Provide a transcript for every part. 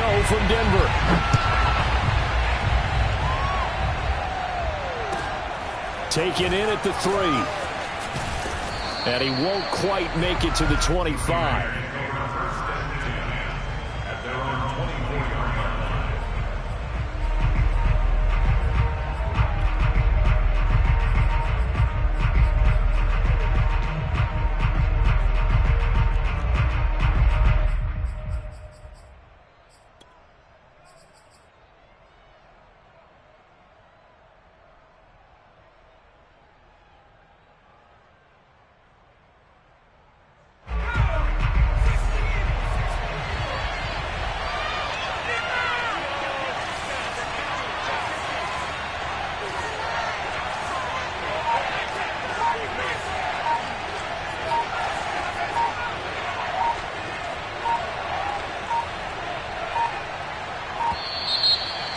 go from Denver. Taken in at the 3. And he won't quite make it to the 25.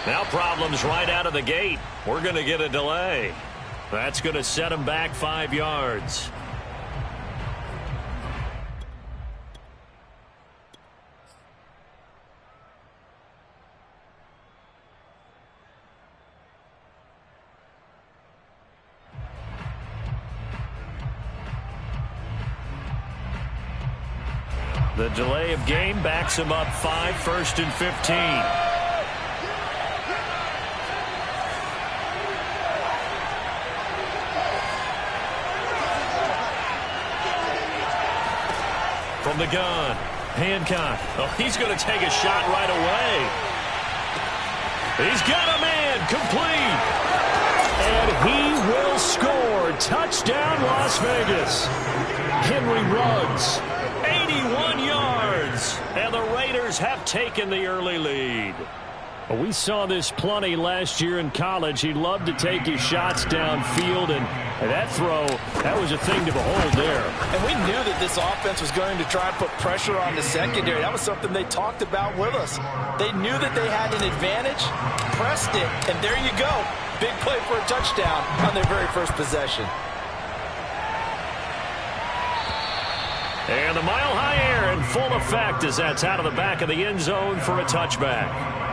Now problems right out of the gate. We're going to get a delay. That's going to set him back 5 yards. The delay of game backs him up 5, 1st and 15. From the gun, Hancock. Oh, he's going to take a shot right away. He's got a man, complete. And he will score. Touchdown, Las Vegas. Henry Ruggs, 81 yards. And the Raiders have taken the early lead. We saw this plenty last year in college. He loved to take his shots downfield, and that throw, that was a thing to behold there. And we knew that this offense was going to try and put pressure on the secondary. That was something they talked about with us. They knew that they had an advantage, pressed it, and there you go. Big play for a touchdown on their very first possession. And the mile-high air in full effect as that's out of the back of the end zone for a touchback.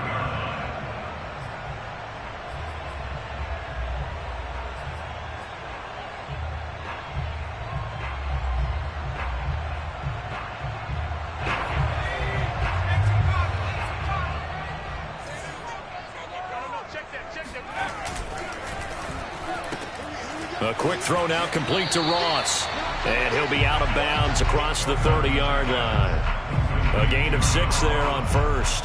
A quick throw now complete to Ross. And he'll be out of bounds across the 30-yard line. A gain of 6 there on first.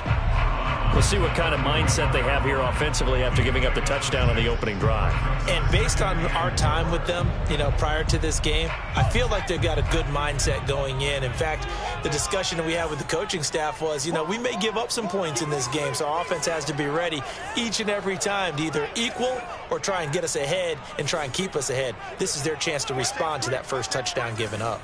We'll see what kind of mindset they have here offensively after giving up the touchdown on the opening drive. And based on our time with them, prior to this game, I feel like they've got a good mindset going in. In fact, the discussion that we had with the coaching staff was, we may give up some points in this game, so our offense has to be ready each and every time to either equal or try and get us ahead and try and keep us ahead. This is their chance to respond to that first touchdown given up.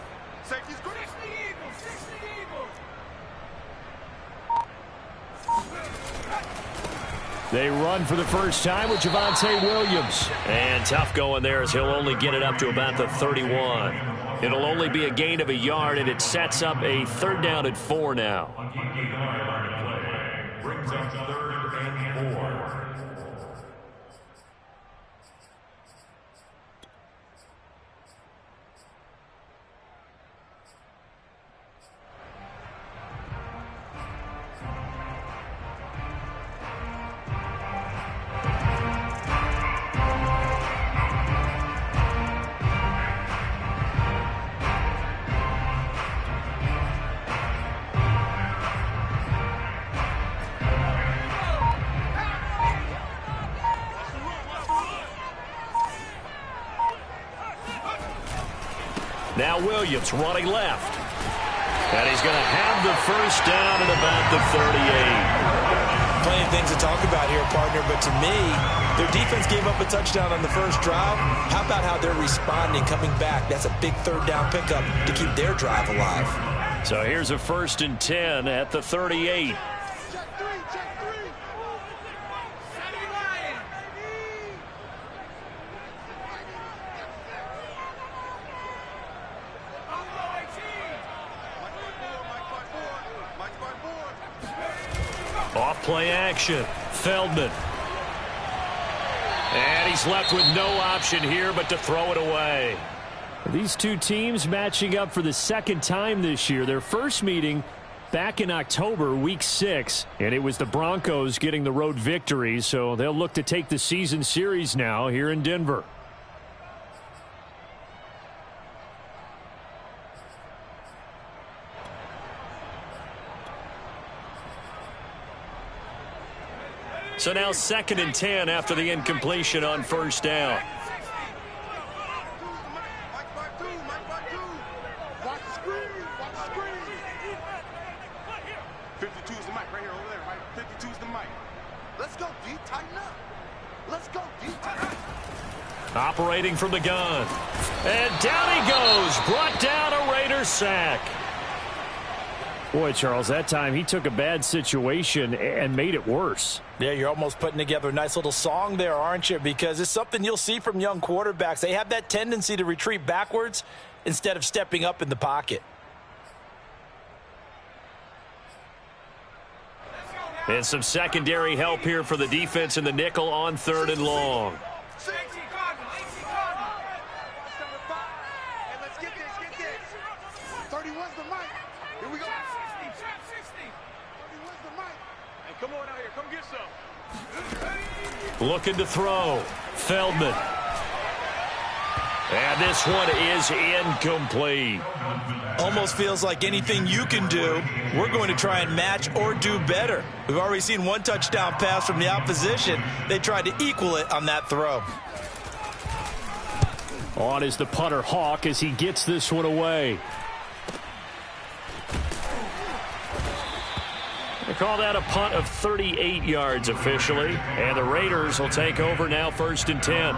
They run for the first time with Javonte Williams. And tough going there as he'll only get it up to about the 31. It'll only be a gain of a yard, and it sets up a 3rd down and 4 now. Brings up 3rd and 4. Now Williams running left. And he's going to have the first down at about the 38. Plenty of things to talk about here, partner, but to me, their defense gave up a touchdown on the first drive. How about how they're responding, coming back? That's a big 3rd down pickup to keep their drive alive. So here's a 1st and 10 at the 38. Play action. Feldman. And he's left with no option here but to throw it away. These two teams matching up for the second time this year. Their first meeting back in October, week 6, and it was the Broncos getting the road victory, so they'll look to take the season series now here in Denver. So now 2nd and 10 after the incompletion on first down. Operating from the gun. And down he goes. Brought down a Raiders sack. Boy, Charles, that time he took a bad situation and made it worse. Yeah, you're almost putting together a nice little song there, aren't you? Because it's something you'll see from young quarterbacks. They have that tendency to retreat backwards instead of stepping up in the pocket. And some secondary help here for the defense in the nickel on 3rd and long. Looking to throw. Feldman. And this one is incomplete. Almost feels like anything you can do, we're going to try and match or do better. We've already seen one touchdown pass from the opposition. They tried to equal it on that throw. On is the punter Hawk as he gets this one away. They call that a punt of 38 yards officially. And the Raiders will take over now 1st and 10.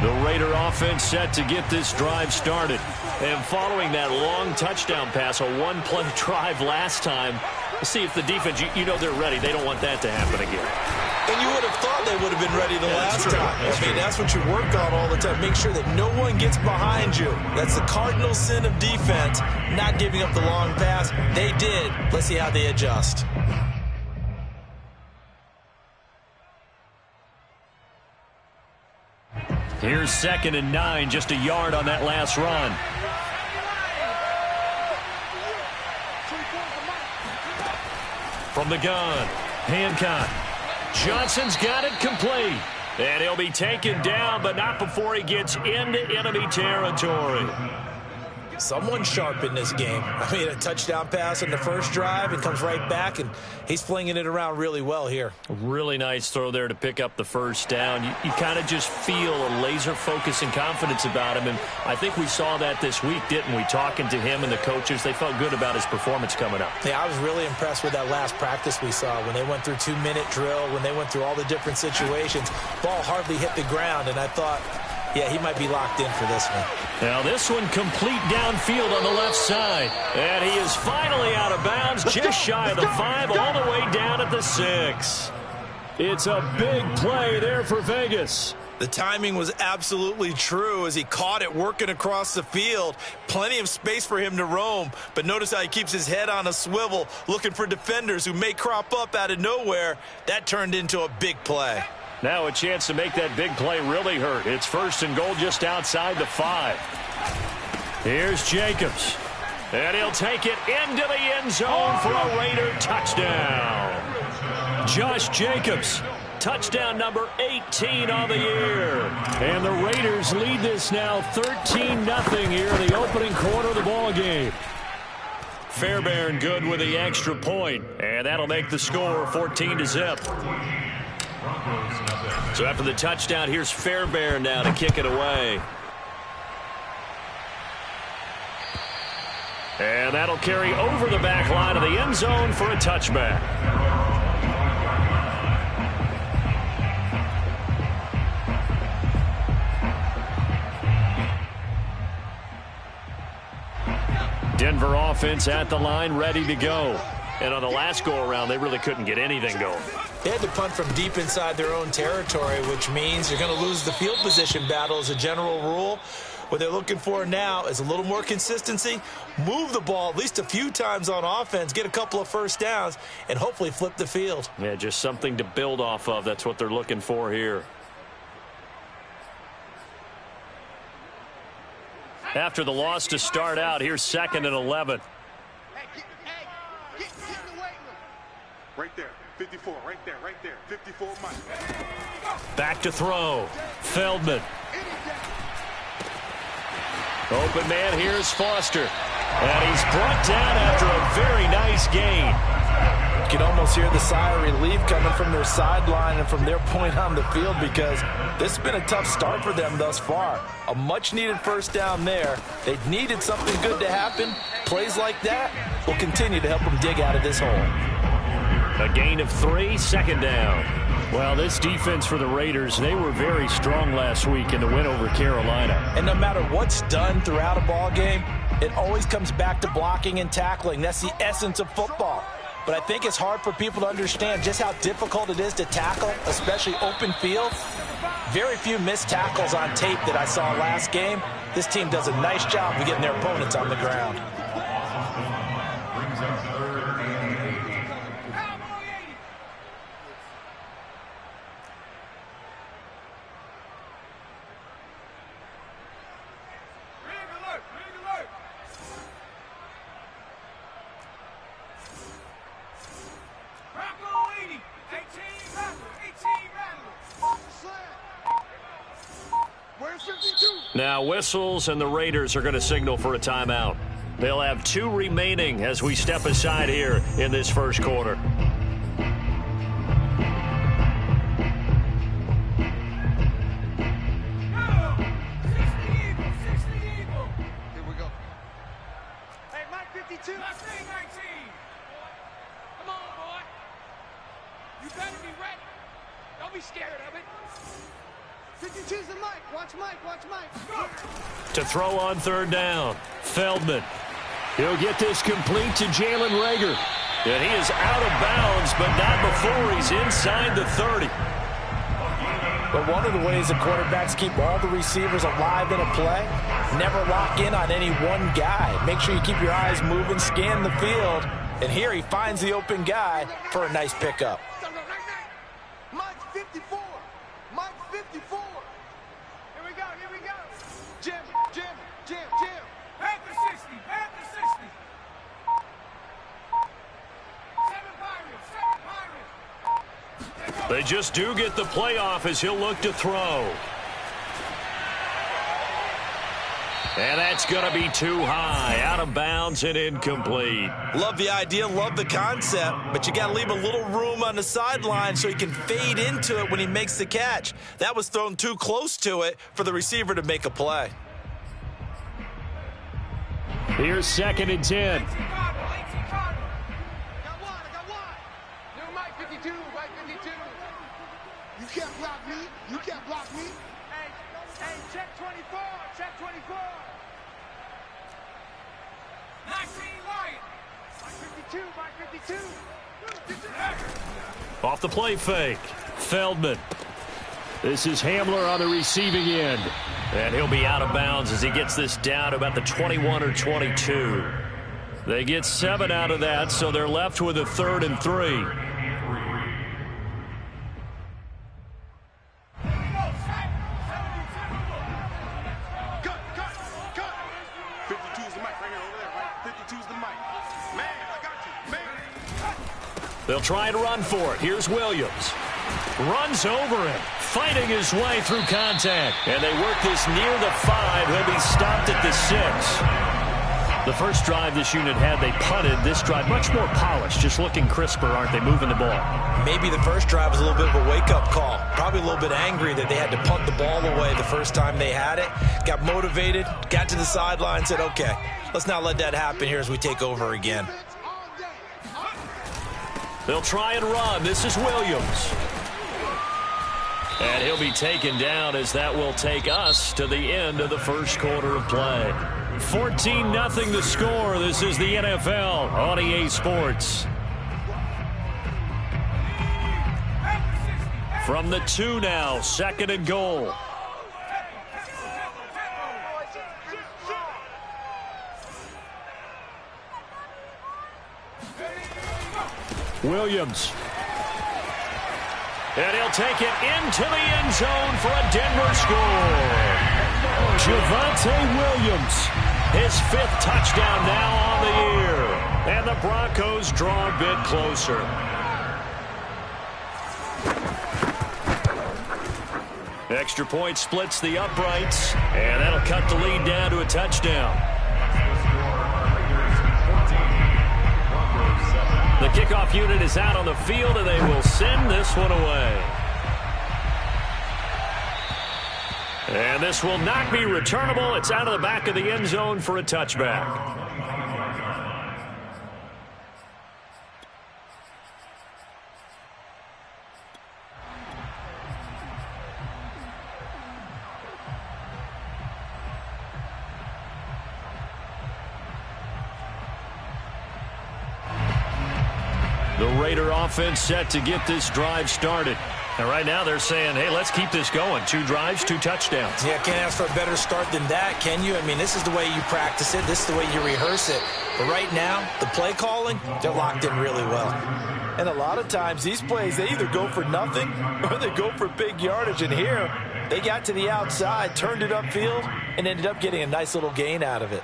The Raider offense set to get this drive started. And following that long touchdown pass, a one-play drive last time, see if the defense, you know they're ready. They don't want that to happen again. And you would have thought they would have been ready the last time. That's what you work on all the time. Make sure that no one gets behind you. That's the cardinal sin of defense, not giving up the long pass. They did. Let's see how they adjust. Here's 2nd and 9, just a yard on that last run. From the gun, Hancock. Johnson's got it complete. And he'll be taken down, but not before he gets into enemy territory. Someone sharp in this game. I mean, a touchdown pass on the first drive and comes right back, and he's flinging it around really well here. A really nice throw there to pick up the first down. You kind of just feel a laser focus and confidence about him, and I think we saw that this week, didn't we? Talking to him and the coaches, they felt good about his performance coming up. Yeah, I was really impressed with that last practice we saw when they went through 2-minute drill, when they went through all the different situations. Ball hardly hit the ground, and I thought, yeah, he might be locked in for this one. Now this one complete downfield on the left side. And he is finally out of bounds, just shy of the 5, all the way down at the 6. It's a big play there for Vegas. The timing was absolutely true as he caught it working across the field. Plenty of space for him to roam, but notice how he keeps his head on a swivel, looking for defenders who may crop up out of nowhere. That turned into a big play. Now a chance to make that big play really hurt. It's 1st and goal just outside the 5. Here's Jacobs. And he'll take it into the end zone for a Raider touchdown. Josh Jacobs, touchdown number 18 on the year. And the Raiders lead this now 13-0 here in the opening quarter of the ball game. Fairbairn good with the extra point, and that'll make the score 14-0. So after the touchdown, here's Fairbairn now to kick it away. And that'll carry over the back line of the end zone for a touchback. Denver offense at the line, ready to go. And on the last go-around, they really couldn't get anything going. They had to punt from deep inside their own territory, which means you're going to lose the field position battle as a general rule. What they're looking for now is a little more consistency, move the ball at least a few times on offense, get a couple of first downs, and hopefully flip the field. Yeah, just something to build off of. That's what they're looking for here. After the loss to start out, here's 2nd and 11. Right there, 54, right there, 54 Mike. Back to throw. Feldman. Open man, here's Foster. And he's brought down after a very nice gain. You can almost hear the sigh of relief coming from their sideline and from their point on the field, because this has been a tough start for them thus far. A much-needed first down there. They needed something good to happen. Plays like that will continue to help them dig out of this hole. A gain of 3, 2nd down. Well, this defense for the Raiders, they were very strong last week in the win over Carolina. And no matter what's done throughout a ball game, it always comes back to blocking and tackling. That's the essence of football. But I think it's hard for people to understand just how difficult it is to tackle, especially open field. Very few missed tackles on tape that I saw last game. This team does a nice job of getting their opponents on the ground. Now whistles, and the Raiders are going to signal for a timeout. They'll have 2 remaining as we step aside here in this first quarter. Here we go. Hey, Mike 52. Let's say 19. Come on, boy. You better be ready. Don't be scared of it. 52's the Mike. Watch Mike. Watch Mike. Go. To throw on 3rd down. Feldman. He'll get this complete to Jalen Reagor. And he is out of bounds, but not before he's inside the 30. But one of the ways the quarterbacks keep all the receivers alive in a play, never lock in on any one guy. Make sure you keep your eyes moving, scan the field. And here he finds the open guy for a nice pickup. Mike's 54. Mike's 54. Here we go. Here we go. Jim. Panther 60. Panther 60. 7 Pirates. They just do get the playoff as he'll look to throw. And that's going to be too high, out of bounds and incomplete. Love the idea, love the concept, but you got to leave a little room on the sideline so he can fade into it when he makes the catch. That was thrown too close to it for the receiver to make a play. Here's 2nd and 10. I got one. New Mike 52. Mike 52. You can't block me. You can't block me. Hey, check 24. Check 24. 19 Lion. Mike 52. Mike 52. Off the play fake. Feldman. This is Hamler on the receiving end. And he'll be out of bounds as he gets this down to about the 21 or 22. They get 7 out of that, so they're left with a 3rd and 3. They'll try and run for it. Here's Williams. Runs over him, fighting his way through contact. And they work this near the 5. He'll be stopped at the 6. The first drive this unit had, they punted. This drive, much more polished, just looking crisper, aren't they, moving the ball? Maybe the first drive was a little bit of a wake-up call. Probably a little bit angry that they had to punt the ball away the first time they had it. Got motivated, got to the sideline, said, okay, let's not let that happen here as we take over again. They'll try and run. This is Williams. And he'll be taken down as that will take us to the end of the first quarter of play. 14-0 the score. This is the NFL on EA Sports. From the 2 now, 2nd and goal. Williams. And he'll take it into the end zone for a Denver score. Javonte Williams, his 5th touchdown now on the year. And the Broncos draw a bit closer. Extra point splits the uprights, and that'll cut the lead down to a touchdown. The kickoff unit is out on the field, and they will send this one away. And this will not be returnable. It's out of the back of the end zone for a touchback. The Raider offense set to get this drive started. And right now they're saying, hey, let's keep this going. 2 drives, 2 touchdowns. Yeah, can't ask for a better start than that, can you? I mean, this is the way you practice it. This is the way you rehearse it. But right now, the play calling, they're locked in really well. And a lot of times, these plays, they either go for nothing or they go for big yardage. And here, they got to the outside, turned it upfield, and ended up getting a nice little gain out of it.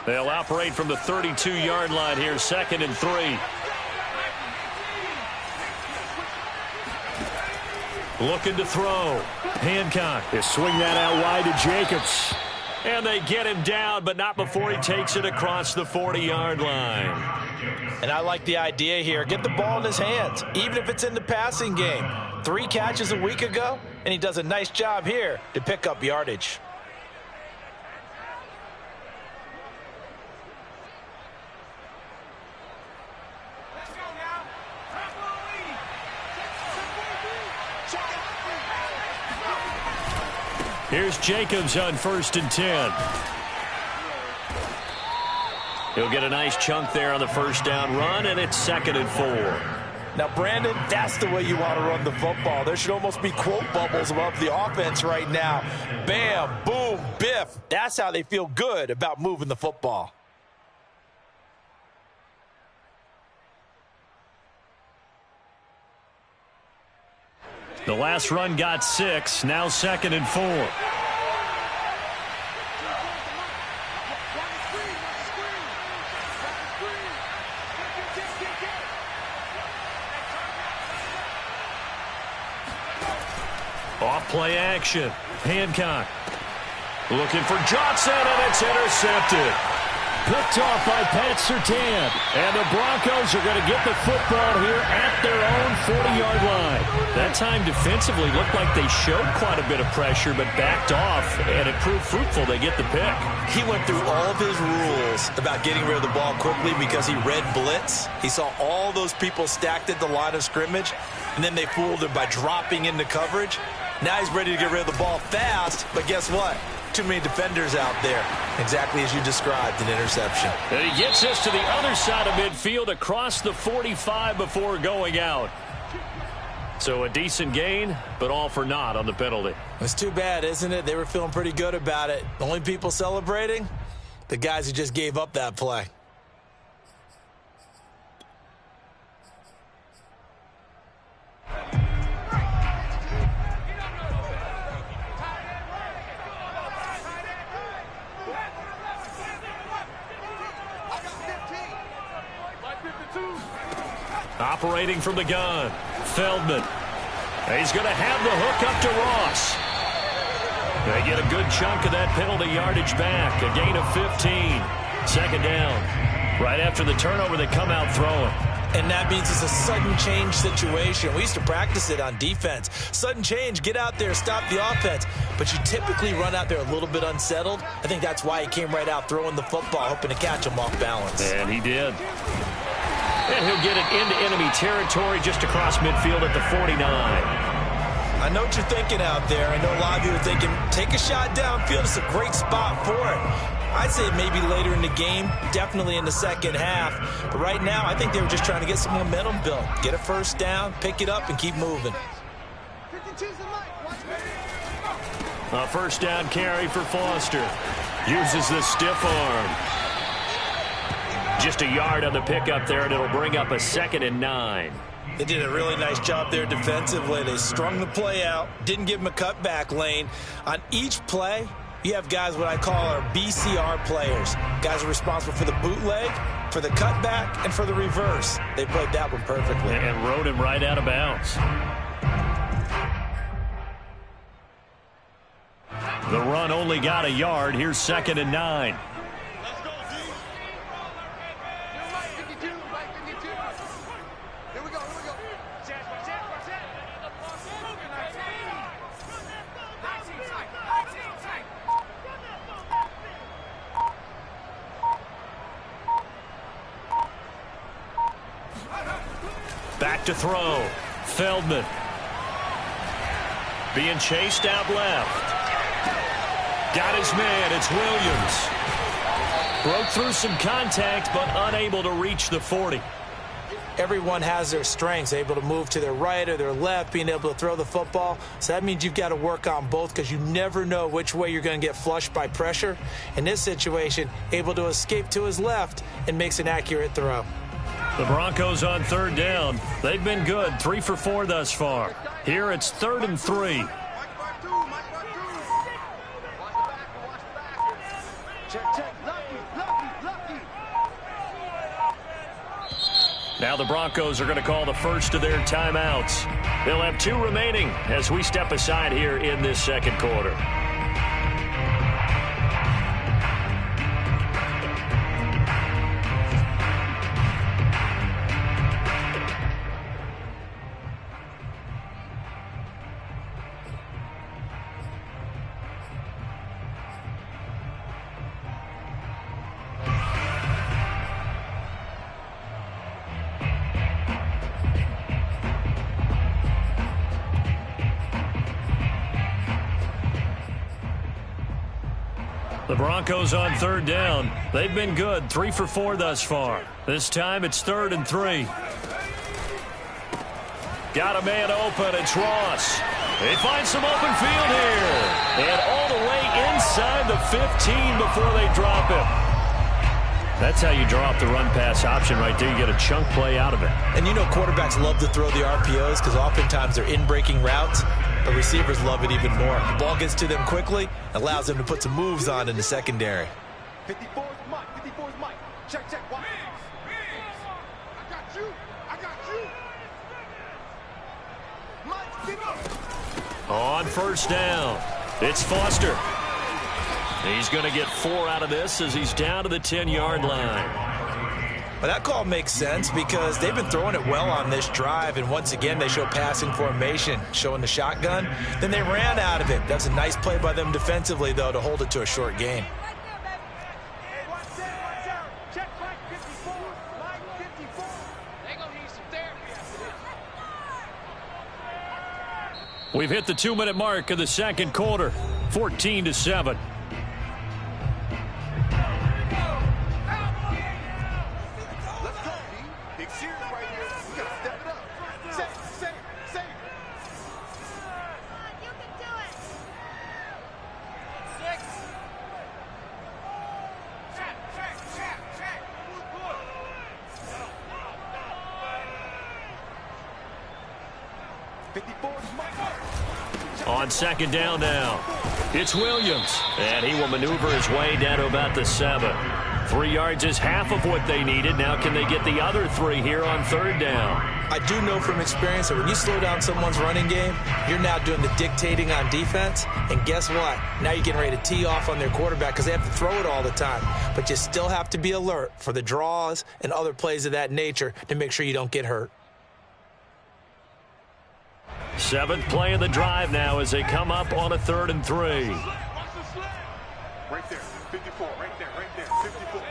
They'll operate from the 32-yard line here, 2nd and 3. Looking to throw. Hancock. They swing that out wide to Jacobs. And they get him down, but not before he takes it across the 40-yard line. And I like the idea here. Get the ball in his hands, even if it's in the passing game. 3 catches a week ago, and he does a nice job here to pick up yardage. Here's Jacobs on 1st and 10. He'll get a nice chunk there on the 1st down run, and it's 2nd and 4. Now, Brandon, that's the way you want to run the football. There should almost be quote bubbles above the offense right now. Bam, boom, biff. That's how they feel good about moving the football. The last run got 6, now 2nd and 4. Off play action. Hancock looking for Johnson, and it's intercepted. Picked off by Pat Surtain. And the Broncos are going to get the football here at their own 40-yard line. That time defensively looked like they showed quite a bit of pressure, but backed off, and it proved fruitful. They get the pick. He went through all of his rules about getting rid of the ball quickly because he read blitz. He saw all those people stacked at the line of scrimmage, and then they fooled him by dropping into coverage. Now he's ready to get rid of the ball fast, but guess what? Too many defenders out there. Exactly as you described, an interception. And he gets this to the other side of midfield across the 45 before going out. So a decent gain, but all for naught on the penalty. It's too bad, isn't it? They were feeling pretty good about it. The only people celebrating? The guys who just gave up that play. Operating from the gun, Feldman. He's going to have the hook up to Ross. They get a good chunk of that penalty yardage back. A gain of 15. 2nd down. Right after the turnover, they come out throwing. And that means it's a sudden change situation. We used to practice it on defense. Sudden change, get out there, stop the offense. But you typically run out there a little bit unsettled. I think that's why he came right out throwing the football, hoping to catch him off balance. And he did. And he'll get it into enemy territory just across midfield at the 49. I know what you're thinking out there. I know a lot of you are thinking, take a shot downfield. It's a great spot for it. I'd say maybe later in the game, definitely in the second half. But right now, I think they were just trying to get some momentum built. Get a first down, pick it up, and keep moving. A first down carry for Foster. Uses the stiff arm. Just a yard on the pickup there, and it'll bring up a 2nd and 9. They did a really nice job there defensively. They strung the play out, didn't give him a cutback lane. On each play, you have guys what I call our BCR players. Guys are responsible for the bootleg, for the cutback, and for the reverse. They played that one perfectly. And rode him right out of bounds. The run only got a yard. Here's 2nd and 9. Back to throw. Feldman. Being chased out left. Got his man. It's Williams. Broke through some contact, but unable to reach the 40. Everyone has their strengths, able to move to their right or their left, being able to throw the football. So that means you've got to work on both because you never know which way you're going to get flushed by pressure. In this situation, able to escape to his left and makes an accurate throw. The Broncos on 3rd down. They've been good, 3 for 4 thus far. Here it's 3rd and 3. Now the Broncos are going to call the first of their timeouts. They'll have 2 remaining as we step aside here in this second quarter. The Broncos on 3rd down. They've been good, 3 for 4 thus far. This time it's 3rd and 3. Got a man open. It's Ross. They find some open field here. And all the way inside the 15 before they drop him. That's how you draw up the run-pass option right there. You get a chunk play out of it. And you know quarterbacks love to throw the RPOs because oftentimes they're in-breaking routes. But receivers love it even more. The ball gets to them quickly, allows them to put some moves on in the secondary. 54 is Mike. 54 is Mike. Check, check. Watch. I got you. I got you. Mike, get up. On 1st down, it's Foster. He's going to get 4 out of this as he's down to the 10-yard line. Well, that call makes sense because they've been throwing it well on this drive, and once again they show passing formation, showing the shotgun. Then they ran out of it. That's a nice play by them defensively, though, to hold it to a short gain. Check Mike 54. Mike 54. They gonna need some therapy after this. We've hit the 2-minute mark of the second quarter, 14-7. On 2nd down now, it's Williams, and he will maneuver his way down to about the 7. 3 yards is half of what they needed. Now can they get the other 3 here on 3rd down? I do know from experience that when you slow down someone's running game, you're now doing the dictating on defense. And guess what? Now you're getting ready to tee off on their quarterback because they have to throw it all the time. But you still have to be alert for the draws and other plays of that nature to make sure you don't get hurt. 7th play of the drive now as they come up on a 3rd and 3. Right there, 54, right there, 54.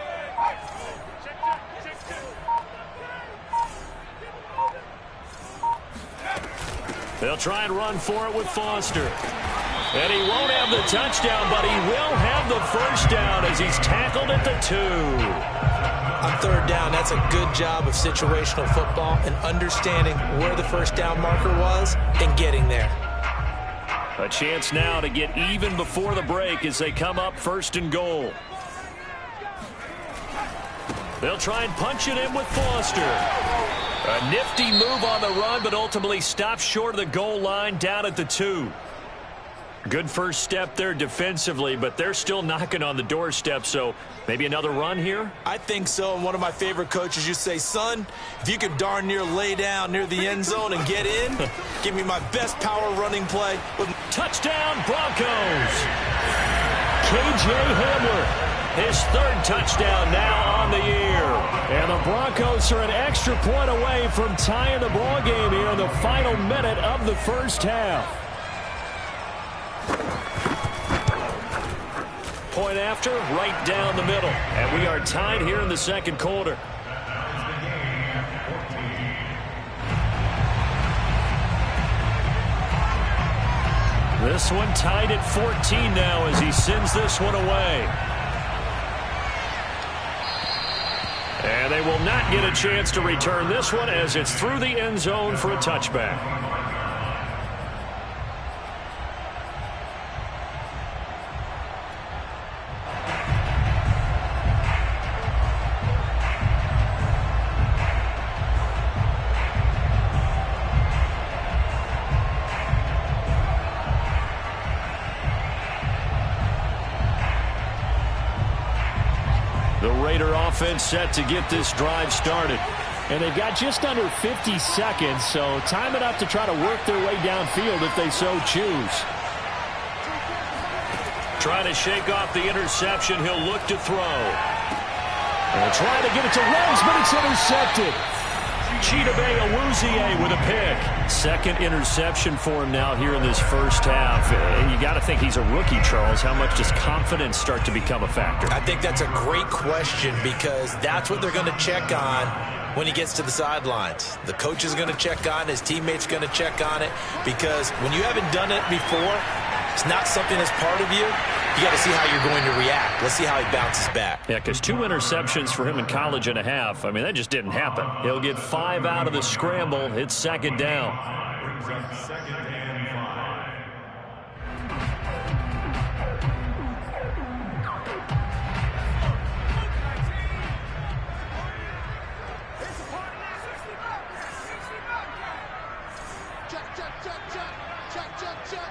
They'll try and run for it with Foster. And he won't have the touchdown, but he will have the first down as he's tackled at the 2. On third down, that's a good job of situational football and understanding where the first down marker was and getting there. A chance now to get even before the break as they come up 1st and goal. They'll try and punch it in with Foster. A nifty move on the run, but ultimately stops short of the goal line down at the 2. Good first step there defensively, but they're still knocking on the doorstep, so maybe another run here? I think so, and one of my favorite coaches used to say, son, if you could darn near lay down near the end zone and get in, give me my best power running play. Touchdown, Broncos! K.J. Hamler, his 3rd touchdown now on the year. And the Broncos are an extra point away from tying the ball game here in the final minute of the first half. Point after, right down the middle. And we are tied here in the 2nd quarter. This one tied at 14 now as he sends this one away. And they will not get a chance to return this one as it's through the end zone for a touchback. Offense set to get this drive started. And they've got just under 50 seconds, so time enough to try to work their way downfield if they so choose. Trying to shake off the interception. He'll look to throw. And trying to get it to Ruggs, but it's intercepted. Chidobe Awuzie with a pick. 2nd interception for him now here in this first half. And you got to think he's a rookie, Charles. How much does confidence start to become a factor? I think that's a great question because that's what they're going to check on when he gets to the sidelines. The coach is going to check on, his teammates going to check on it, because when you haven't done it before, it's not something that's part of you. You got to see how you're going to react. Let's see how he bounces back. Yeah, because 2 interceptions for him in college and a half. I mean, that just didn't happen. He'll get 5 out of the scramble. It's 2nd down. Check.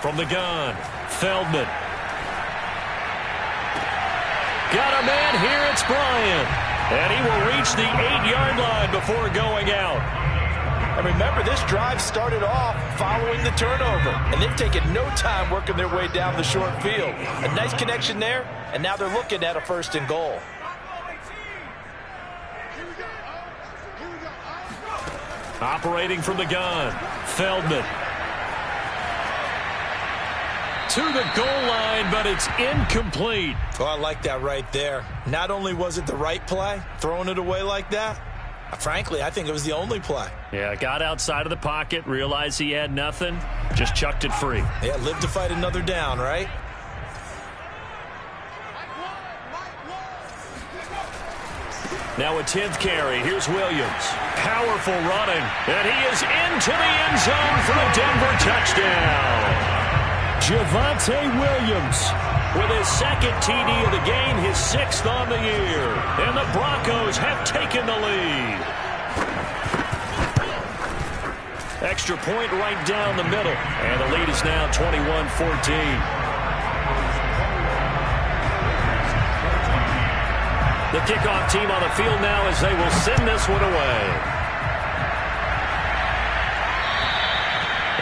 From the gun, Feldman. Got a man here, it's Bryant. And he will reach the 8-yard line before going out. And remember, this drive started off following the turnover. And they've taken no time working their way down the short field. A nice connection there, and now they're looking at a 1st and goal. Operating from the gun, Feldman. To the goal line, but it's incomplete. Oh, I like that right there. Not only was it the right play, throwing it away like that, frankly, I think it was the only play. Yeah, got outside of the pocket, realized he had nothing, just chucked it free. Yeah, live to fight another down, right? Now a 10th carry. Here's Williams. Powerful running. And he is into the end zone for a Denver touchdown. Javonte Williams with his 2nd TD of the game, his 6th on the year. And the Broncos have taken the lead. Extra point right down the middle. And the lead is now 21-14. The kickoff team on the field now as they will send this one away.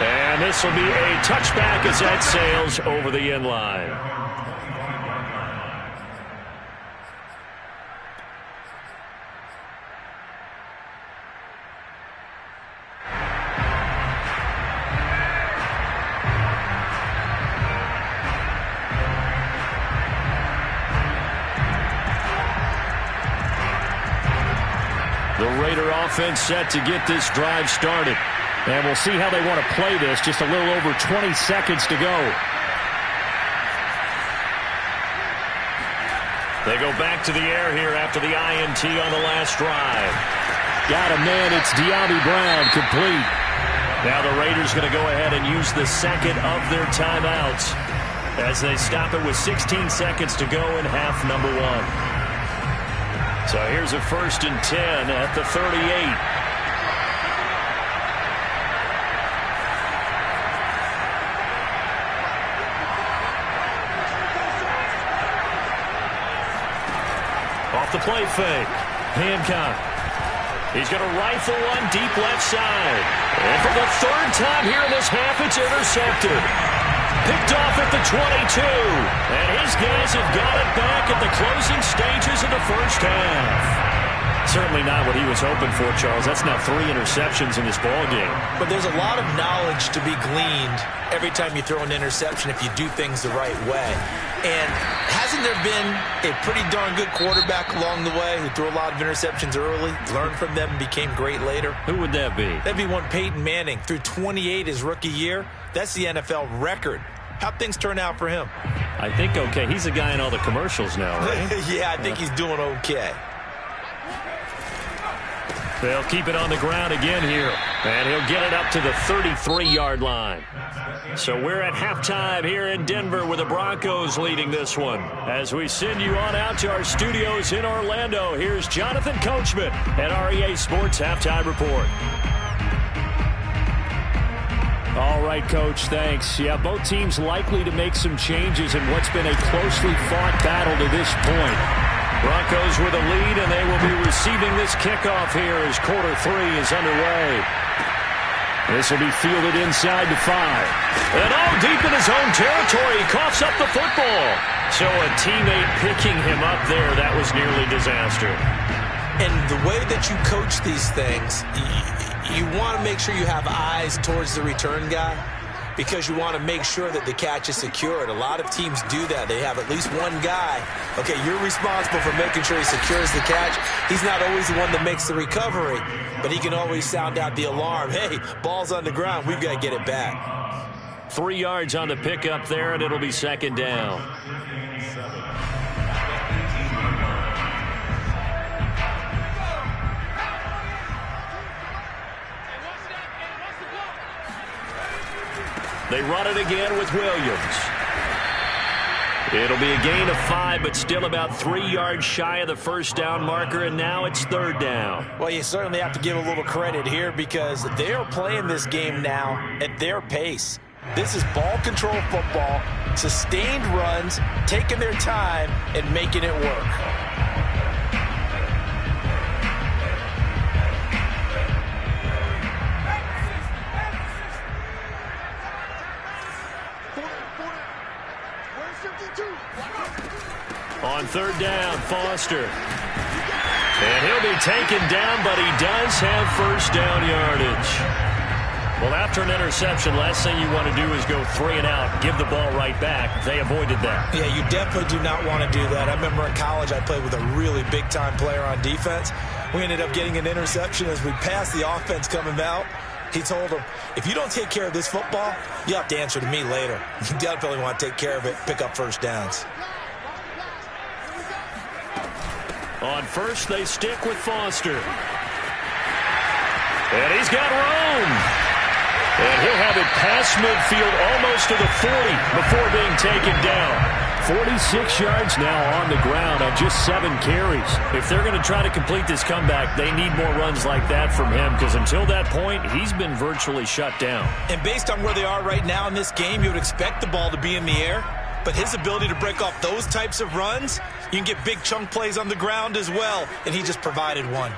And this will be a touchback as that sails over the end line. The Raider offense set to get this drive started. And we'll see how they want to play this. Just a little over 20 seconds to go. They go back to the air here after the INT on the last drive. Got a man. It's De'Ami Brown, complete. Now the Raiders going to go ahead and use the second of their timeouts as they stop it with 16 seconds to go in half number 1. So here's a 1st and 10 at the 38. The play fake. Hancock. He's going to rifle one deep left side. And for the 3rd time here in this half, it's intercepted. Picked off at the 22. And his guys have got it back at the closing stages of the first half. Certainly not what he was hoping for, Charles. That's now 3 interceptions in this ball game. But there's a lot of knowledge to be gleaned every time you throw an interception if you do things the right way. And hasn't there been a pretty darn good quarterback along the way who threw a lot of interceptions early, learned from them, and became great later? Who would that be? That'd be one Peyton Manning. Threw 28 his rookie year. That's the NFL record. How'd things turn out for him? I think okay. He's a guy in all the commercials now, right? Yeah, I think he's doing okay. They'll keep it on the ground again here. And he'll get it up to the 33-yard line. So we're at halftime here in Denver with the Broncos leading this one. As we send you on out to our studios in Orlando, here's Jonathan Coachman at REA Sports Halftime Report. All right, Coach, thanks. Yeah, both teams likely to make some changes in what's been a closely fought battle to this point. Broncos with a lead, and they will be receiving this kickoff here as quarter 3 is underway. This will be fielded inside the 5. And deep in his own territory, he coughs up the football. So a teammate picking him up there, that was nearly disaster. And the way that you coach these things, you want to make sure you have eyes towards the return guy, because you want to make sure that the catch is secured. A lot of teams do that. They have at least one guy. Okay, you're responsible for making sure he secures the catch. He's not always the one that makes the recovery, but he can always sound out the alarm. Hey, ball's on the ground. We've got to get it back. 3 yards on the pickup there, and it'll be 2nd down. They run it again with Williams. It'll be a gain of 5, but still about 3 yards shy of the 1st down marker, and now it's 3rd down. Well, you certainly have to give a little credit here because they are playing this game now at their pace. This is ball control football, sustained runs, taking their time, and making it work. On 3rd down, Foster. And he'll be taken down, but he does have 1st down yardage. Well, after an interception, last thing you want to do is go 3 and out, give the ball right back. They avoided that. Yeah, you definitely do not want to do that. I remember in college I played with a really big-time player on defense. We ended up getting an interception as we passed the offense coming out. He told him, if you don't take care of this football, you have to answer to me later. You definitely want to take care of it, pick up 1st downs. On 1st, they stick with Foster. And he's got room. And he'll have it past midfield almost to the 40 before being taken down. 46 yards now on the ground on just 7 carries. If they're going to try to complete this comeback, they need more runs like that from him, because until that point, he's been virtually shut down. And based on where they are right now in this game, you would expect the ball to be in the air. But his ability to break off those types of runs, you can get big chunk plays on the ground as well, and he just provided one.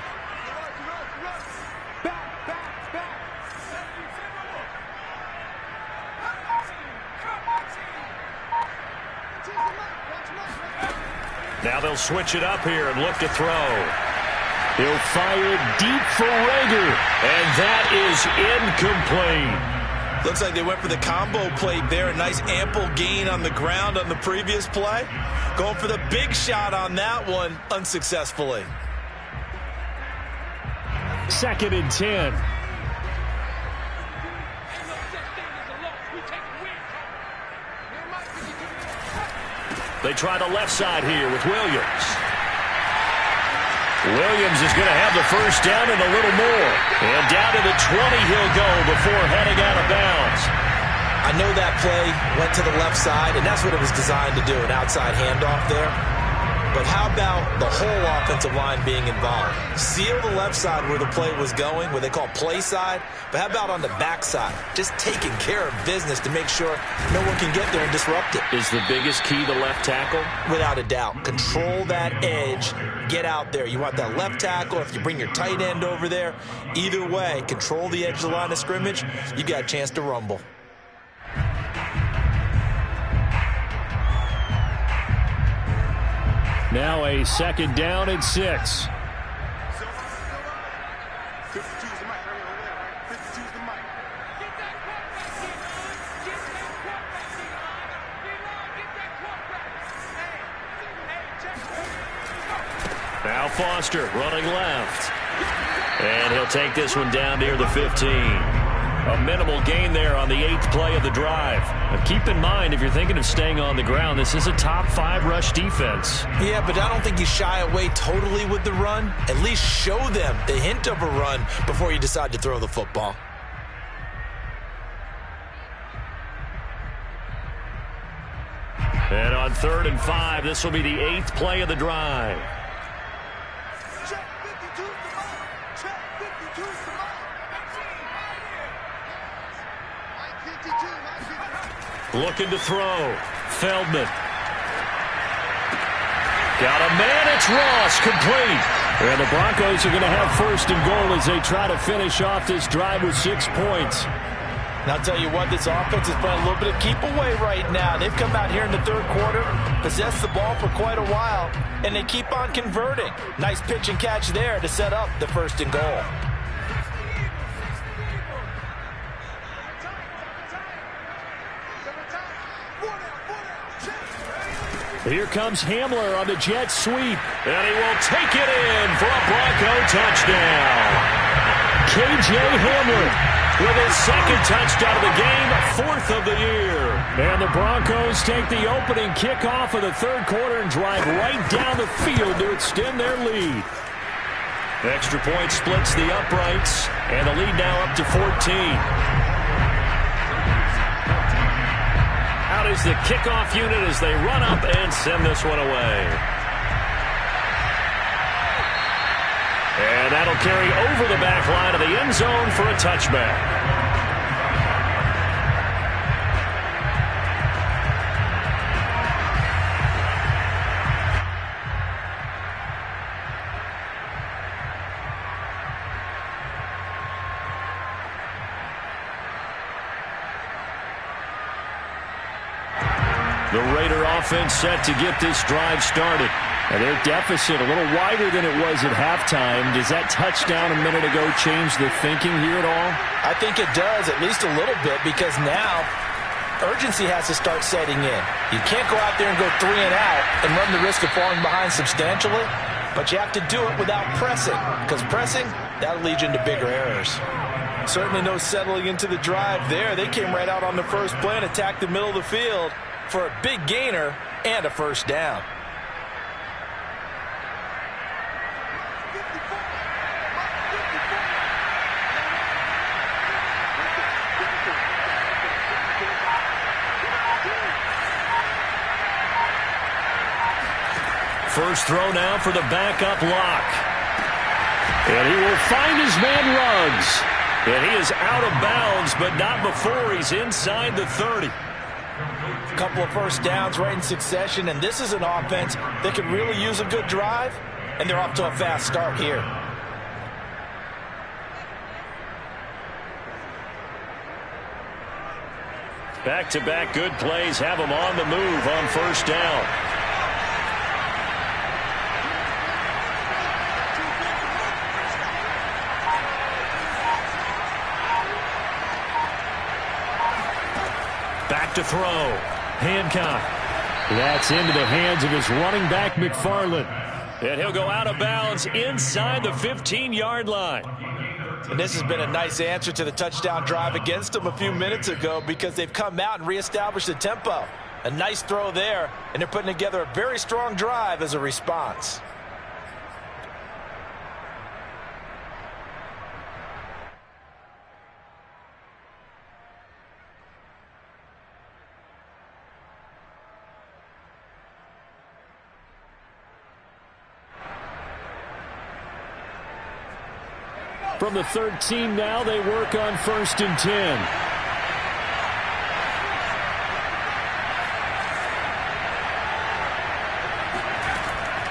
Now they'll switch it up here and look to throw. He'll fire deep for Rager, and that is incomplete. Looks like they went for the combo play there. A nice ample gain on the ground on the previous play. Going for the big shot on that one unsuccessfully. 2nd and 10. They try the left side here with Williams. Williams is going to have the first down and a little more. And down to the 20 he'll go before heading out of bounds. I know that play went to the left side, and that's what it was designed to do, an outside handoff there. But how about the whole offensive line being involved? Seal the left side where the play was going, what they call play side. But how about on the back side? Just taking care of business to make sure no one can get there and disrupt it. Is the biggest key the left tackle? Without a doubt. Control that edge. Get out there. You want that left tackle. If you bring your tight end over there, either way, control the edge of the line of scrimmage, you got a chance to rumble. Now a 2nd down and 6. 52 is the mic right over there, right? 52 is the mic. Get that quarterback, D-line. Get that quarterback, D-line. D-line, get that quarterback. Hey, check. Now Foster running left. And he'll take this one down near the 15. A minimal gain there on the 8th play of the drive. But keep in mind, if you're thinking of staying on the ground, this is a top 5 rush defense. Yeah, but I don't think you shy away totally with the run. At least show them the hint of a run before you decide to throw the football. And on 3rd and 5, this will be the 8th play of the drive. Check 52 is the mic. Check 52 is the mic. Mike 52, Mike 52. Looking to throw. Feldman. Got a man, it's Ross, complete. And the Broncos are going to have 1st and goal as they try to finish off this drive with 6 points. And I'll tell you what, this offense is playing a little bit of keep away right now. They've come out here in the 3rd quarter, possessed the ball for quite a while, and they keep on converting. Nice pitch and catch there to set up the 1st and goal. Here comes Hamler on the jet sweep. And he will take it in for a Bronco touchdown. K.J. Hamler with his 2nd touchdown of the game, 4th of the year. And the Broncos take the opening kickoff of the 3rd quarter and drive right down the field to extend their lead. Extra point splits the uprights, and the lead now up to 14. Out is the kickoff unit as they run up and send this one away. And that'll carry over the back line of the end zone for a touchback. The Raider offense set to get this drive started. And their deficit a little wider than it was at halftime. Does that touchdown a minute ago change the thinking here at all? I think it does, at least a little bit, because now urgency has to start setting in. You can't go out there and go 3 and out and run the risk of falling behind substantially, but you have to do it without pressing, because pressing, that'll lead you into bigger errors. Certainly no settling into the drive there. They came right out on the first play and attacked the middle of the field for a big gainer and a 1st down. First throw now for the backup lock. And he will find his man Ruggs. And he is out of bounds, but not before he's inside the 30. A couple of 1st downs right in succession, and this is an offense that could really use a good drive, and they're off to a fast start here. Back-to-back good plays have him on the move on 1st down. Back to throw. Hancock. That's into the hands of his running back, McFarland. And he'll go out of bounds inside the 15-yard line. And this has been a nice answer to the touchdown drive against them a few minutes ago because they've come out and reestablished the tempo. A nice throw there, and they're putting together a very strong drive as a response. From the 13 now, they work on 1st and 10.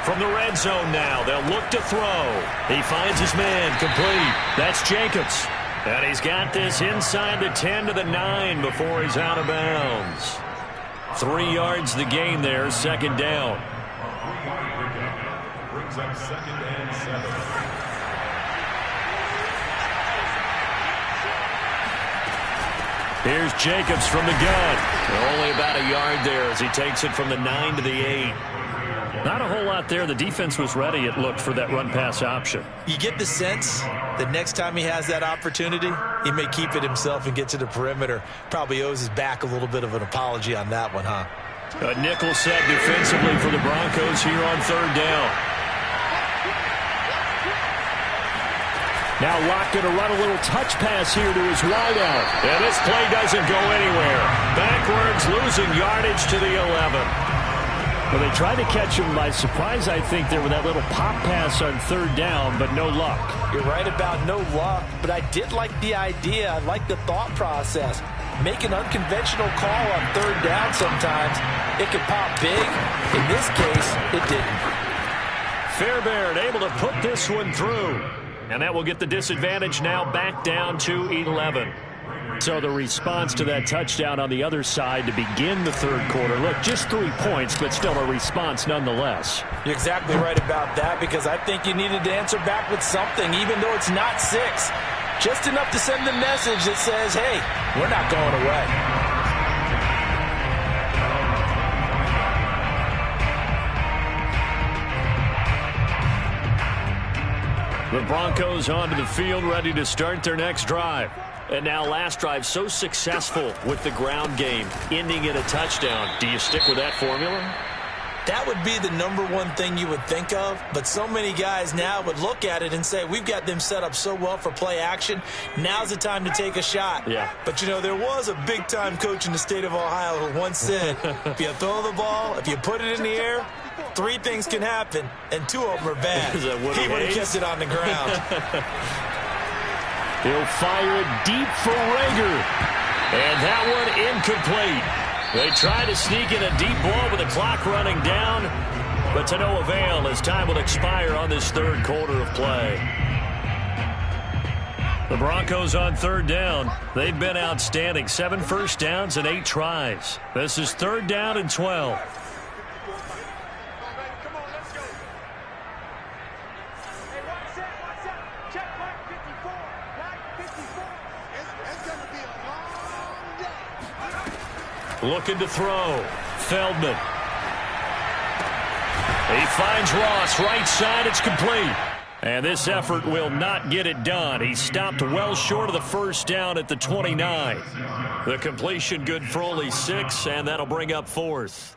From the red zone now, they'll look to throw. He finds his man, complete. That's Jacobs. And he's got this inside the 10 to the 9 before he's out of bounds. 3 yards the gain there, 2nd down. Brings up 2nd and 7. Here's Jacobs from the gun. Only about a yard there as he takes it from the 9 to the 8. Not a whole lot there. The defense was ready, it looked, for that run-pass option. You get the sense that next time he has that opportunity, he may keep it himself and get to the perimeter. Probably owes his back a little bit of an apology on that one, huh? A nickel set defensively for the Broncos here on 3rd down. Now Locke going to run a little touch pass here to his wideout. And this play doesn't go anywhere. Backwards, losing yardage to the 11. Well, they tried to catch him by surprise, I think, there with that little pop pass on 3rd down, but no luck. You're right about no luck, but I did like the idea. I like the thought process. Make an unconventional call on 3rd down sometimes. It can pop big. In this case, it didn't. Fairbairn able to put this one through. And that will get the disadvantage now back down to 11. So the response to that touchdown on the other side to begin the 3rd quarter. Look, just 3 points, but still a response nonetheless. You're exactly right about that because I think you needed to answer back with something, even though it's not 6. Just enough to send the message that says, hey, we're not going away. The Broncos onto the field, ready to start their next drive. And now last drive so successful with the ground game, ending in a touchdown. Do you stick with that formula? That would be the #1 thing you would think of, but so many guys now would look at it and say, we've got them set up so well for play action, now's the time to take a shot. Yeah. But, you know, there was a big-time coach in the state of Ohio who once said, if you throw the ball, if you put it in the air, 3 things can happen, and 2 of them are bad. He would have kept it on the ground. He'll fire it deep for Rager. And that one incomplete. They try to sneak in a deep ball with the clock running down, but to no avail as time will expire on this 3rd quarter of play. The Broncos on 3rd down. They've been outstanding. 7 first downs and 8 tries. This is 3rd down and 12. Looking to throw. Feldman. He finds Ross. Right side. It's complete. And this effort will not get it done. He stopped well short of the 1st down at the 29. The completion good for only 6, and that'll bring up 4th.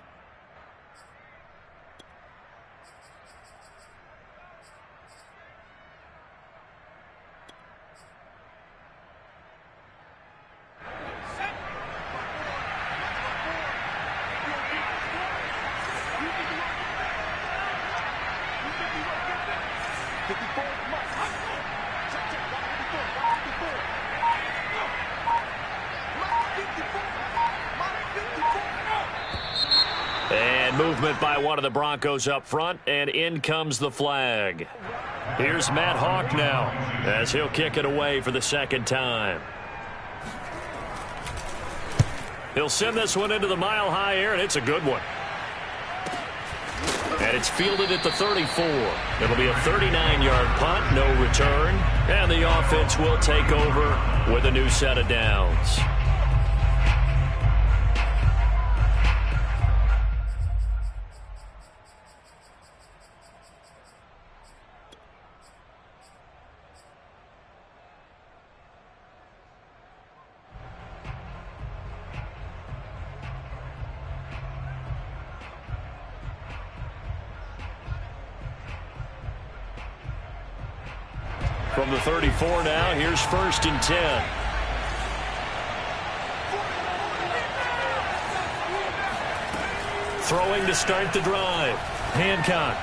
Movement by one of the Broncos up front, and in comes the flag. Here's Matt Hawk now as he'll kick it away for the 2nd time. He'll send this one into the mile-high air, and it's a good one. And it's fielded at the 34. It'll be a 39-yard punt, no return, and the offense will take over with a new set of downs. From the 34 now, here's 1st and 10. Throwing to start the drive. Hancock.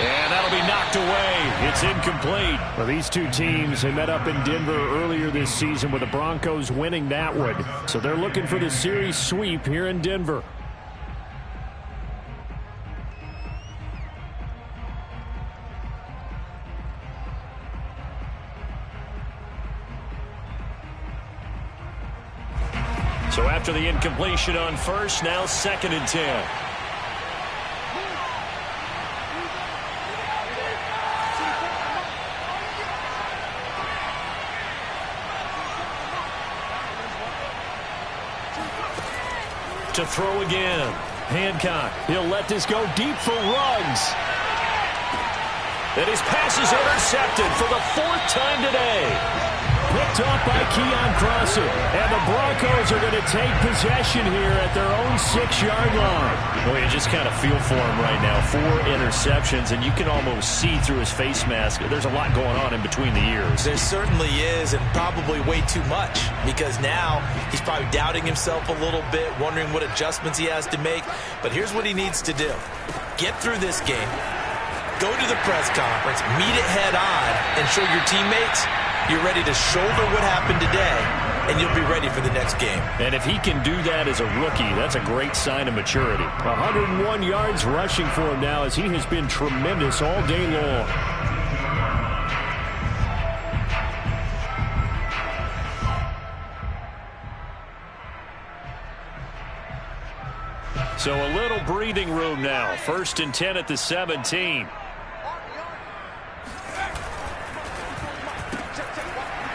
And that'll be knocked away. It's incomplete. Well, these two teams, they met up in Denver earlier this season with the Broncos winning that one. So they're looking for the series sweep here in Denver. So after the incompletion on 1st, now 2nd and 10. To throw again. Hancock. He'll let this go deep for Ruggs. And his pass is intercepted for the 4th time today. Picked off by Keon Crossen. And the Broncos are going to take possession here at their own 6-yard line. Well, you just kind of feel for him right now. 4 interceptions, and you can almost see through his face mask. There's a lot going on in between the ears. There certainly is, and probably way too much, because now he's probably doubting himself a little bit, wondering what adjustments he has to make. But here's what he needs to do. Get through this game. Go to the press conference, meet it head on, and show your teammates you're ready to shoulder what happened today, and you'll be ready for the next game. And if he can do that as a rookie, that's a great sign of maturity. 101 yards rushing for him now as he has been tremendous all day long. So a little breathing room now. 1st and 10 at the 17.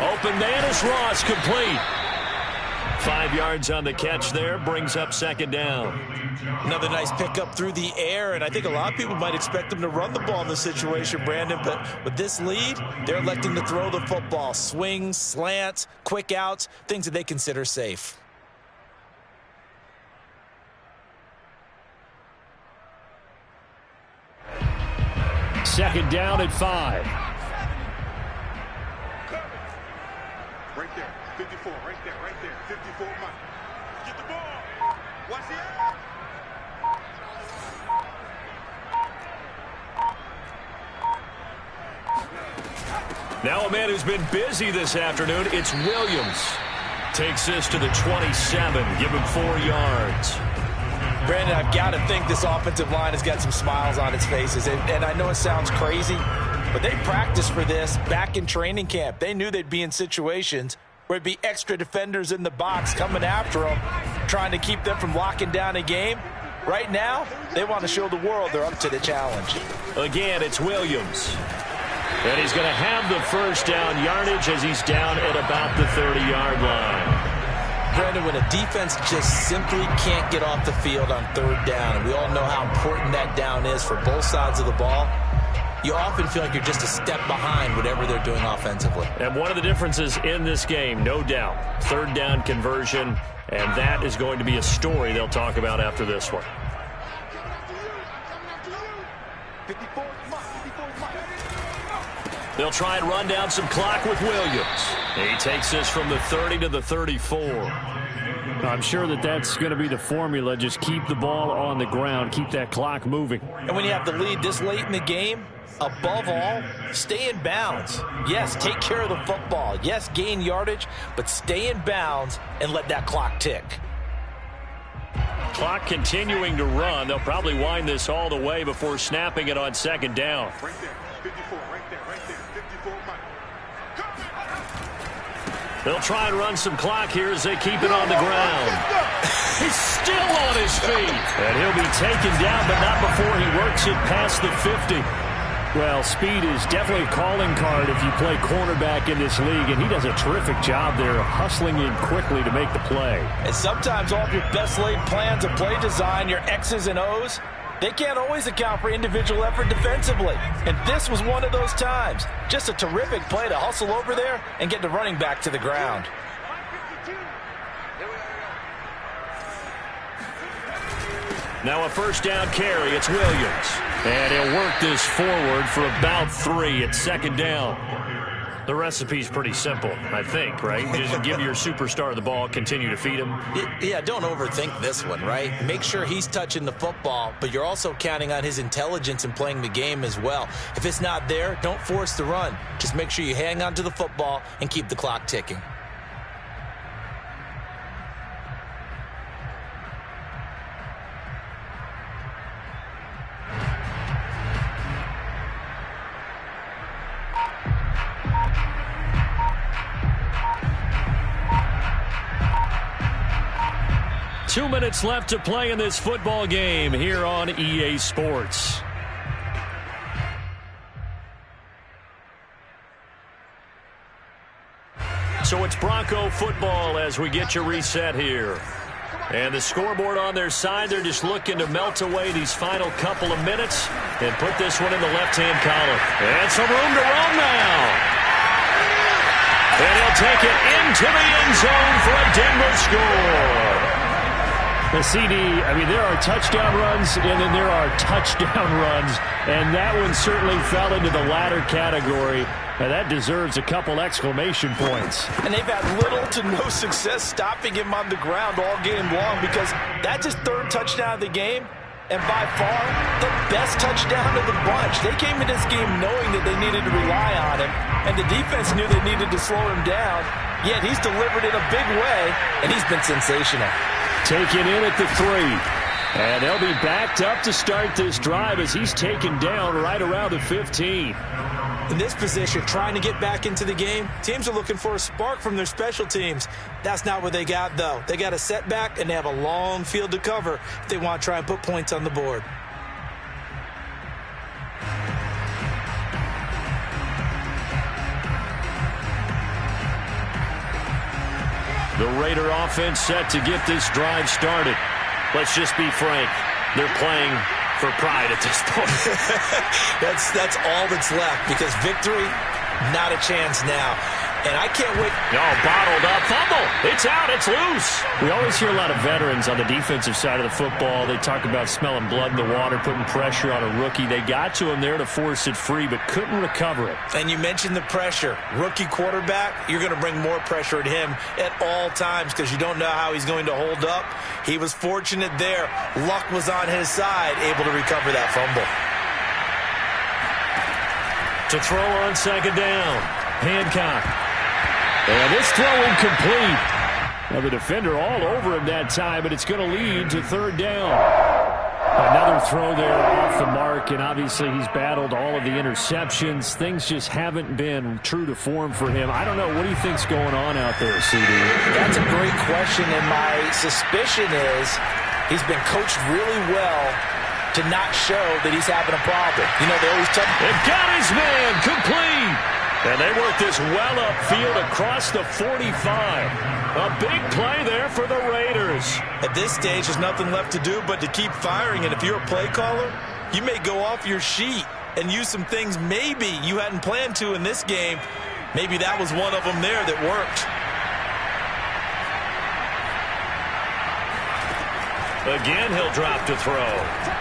Open man is Ross, complete. 5 yards on the catch there, brings up 2nd down. Another nice pickup through the air, and I think a lot of people might expect them to run the ball in this situation, Brandon, but with this lead, they're electing to throw the football. Swings, slants, quick outs, things that they consider safe. Second down at 5. Right there, 54, right there, 54, Mike. Get the ball. Watch it. Now a man who's been busy this afternoon, it's Williams. Takes this to the 27, give him 4 yards. Brandon, I've got to think this offensive line has got some smiles on its faces, and I know it sounds crazy, but they practiced for this back in training camp. They knew they'd be in situations where there'd be extra defenders in the box coming after them, trying to keep them from locking down a game. Right now, they want to show the world they're up to the challenge. Again, it's Williams. And he's going to have the 1st down yardage as he's down at about the 30-yard line. Brandon, when a defense just simply can't get off the field on 3rd down, and we all know how important that down is for both sides of the ball, you often feel like you're just a step behind whatever they're doing offensively. And one of the differences in this game, no doubt, 3rd down conversion, and that is going to be a story they'll talk about after this one. 54, They'll try and run down some clock with Williams. He takes this from the 30 to the 34. I'm sure that's going to be the formula. Just keep the ball on the ground. Keep that clock moving. And when you have the lead this late in the game, above all, stay in bounds. Yes, take care of the football. Yes, gain yardage, but stay in bounds and let that clock tick. Clock continuing to run. They'll probably wind this all the way before snapping it on 2nd down. right there, 54, right there, 54, Mike. They'll try and run some clock here as they keep it on the ground. He's still on his feet. And he'll be taken down, but not before he works it past the 50. Well, speed is definitely a calling card if you play cornerback in this league, and he does a terrific job there of hustling in quickly to make the play. And sometimes all of your best laid plans of play design, your X's and O's, they can't always account for individual effort defensively. And this was one of those times. Just a terrific play to hustle over there and get the running back to the ground. Now a first down carry. It's Williams. And he'll work this forward for about 3 at second down. The recipe's pretty simple, I think, right? Just give your superstar the ball, continue to feed him. Yeah, don't overthink this one, right? Make sure he's touching the football, but you're also counting on his intelligence in playing the game as well. If it's not there, don't force the run. Just make sure you hang on to the football and keep the clock ticking. Two minutes left to play in this football game here on EA Sports. So it's Bronco football as we get you reset here. And the scoreboard on their side, they're just looking to melt away these final couple of minutes and put this one in the left-hand column. And some room to roam now. And he'll take it into the end zone for a Denver score. The CD, I mean, there are touchdown runs, and then there are touchdown runs, and that one certainly fell into the latter category, and that deserves a couple exclamation points. And they've had little to no success stopping him on the ground all game long because that's his third touchdown of the game, and by far the best touchdown of the bunch. They came in this game knowing that they needed to rely on him, and the defense knew they needed to slow him down, yet he's delivered in a big way, and he's been sensational. Taken in at the 3. And they'll be backed up to start this drive as he's taken down right around the 15. In this position, trying to get back into the game, teams are looking for a spark from their special teams. That's not what they got, though. They got a setback, and they have a long field to cover if they want to try and put points on the board. The Raider offense set to get this drive started. Let's just be frank. They're playing for pride at this point. That's all that's left because victory, not a chance now. And I can't wait. No, bottled up. Fumble. It's out. It's loose. We always hear a lot of veterans on the defensive side of the football. They talk about smelling blood in the water, putting pressure on a rookie. They got to him there to force it free, but couldn't recover it. And you mentioned the pressure. Rookie quarterback, you're going to bring more pressure at him at all times because you don't know how he's going to hold up. He was fortunate there. Luck was on his side, able to recover that fumble. To throw on second down. Hancock. And this throw incomplete. Now the defender all over him that time, but it's going to lead to third down. Another throw there off the mark, and obviously he's battled all of the interceptions. Things just haven't been true to form for him. I don't know. What do you think's going on out there, CD? That's a great question, and my suspicion is he's been coached really well to not show that he's having a problem. You know, they always tell him. They've got his man complete. And they work this well upfield across the 45. A big play there for the Raiders. At this stage, there's nothing left to do but to keep firing. And if you're a play caller, you may go off your sheet and use some things maybe you hadn't planned to in this game. Maybe that was one of them there that worked. Again, he'll drop to throw.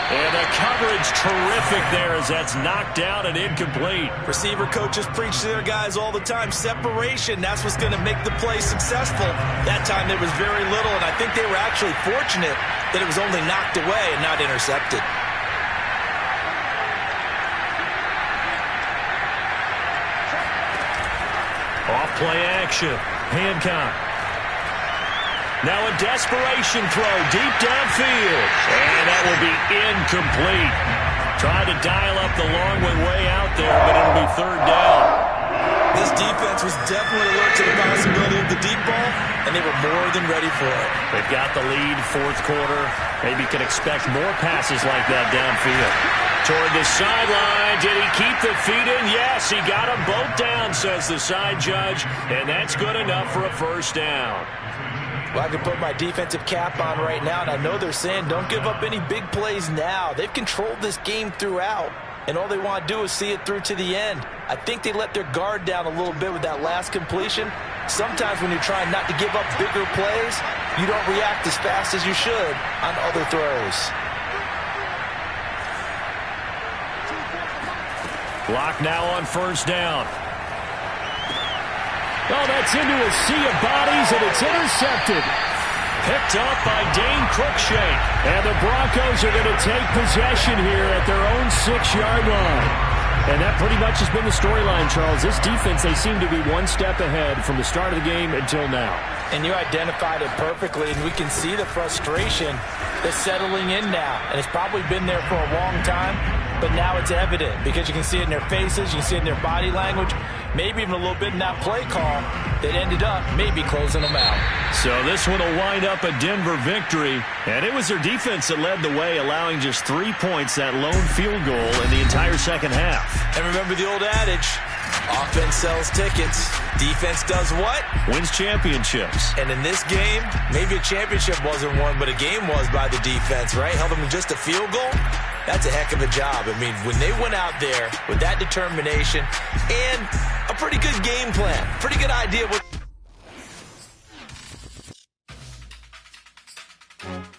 And the coverage terrific there as that's knocked down and incomplete. Receiver coaches preach to their guys all the time. Separation, that's what's going to make the play successful. That time there was very little, and I think they were actually fortunate that it was only knocked away and not intercepted. Off play action. Hancock. Now a desperation throw deep downfield. And that will be incomplete. Tried to dial up the long way out there, but it'll be third down. This defense was definitely alert to the possibility of the deep ball, and they were more than ready for it. They've got the lead, fourth quarter. Maybe can expect more passes like that downfield. Toward the sideline. Did he keep the feet in? Yes, he got them both down, says the side judge. And that's good enough for a first down. Well, I can put my defensive cap on right now, and I know they're saying don't give up any big plays now. They've controlled this game throughout, and all they want to do is see it through to the end. I think they let their guard down a little bit with that last completion. Sometimes when you're trying not to give up bigger plays, you don't react as fast as you should on other throws. Clock now on first down. Oh, that's into a sea of bodies, and it's intercepted. Picked up by Dane Cruikshank. And the Broncos are going to take possession here at their own 6-yard line. And that pretty much has been the storyline, Charles. This defense, they seem to be one step ahead from the start of the game until now. And you identified it perfectly, and we can see the frustration that's settling in now. And it's probably been there for a long time, but now it's evident because you can see it in their faces, you can see it in their body language, maybe even a little bit in that play call that ended up maybe closing them out. So this one will wind up a Denver victory, and it was their defense that led the way, allowing just 3 points, that lone field goal in the entire second half. And remember the old adage, offense sells tickets, defense does what? Wins championships. And in this game, maybe a championship wasn't won, but a game was by the defense, right? Held them to just a field goal. That's a heck of a job. I mean, when they went out there with that determination and a pretty good game plan, pretty good idea what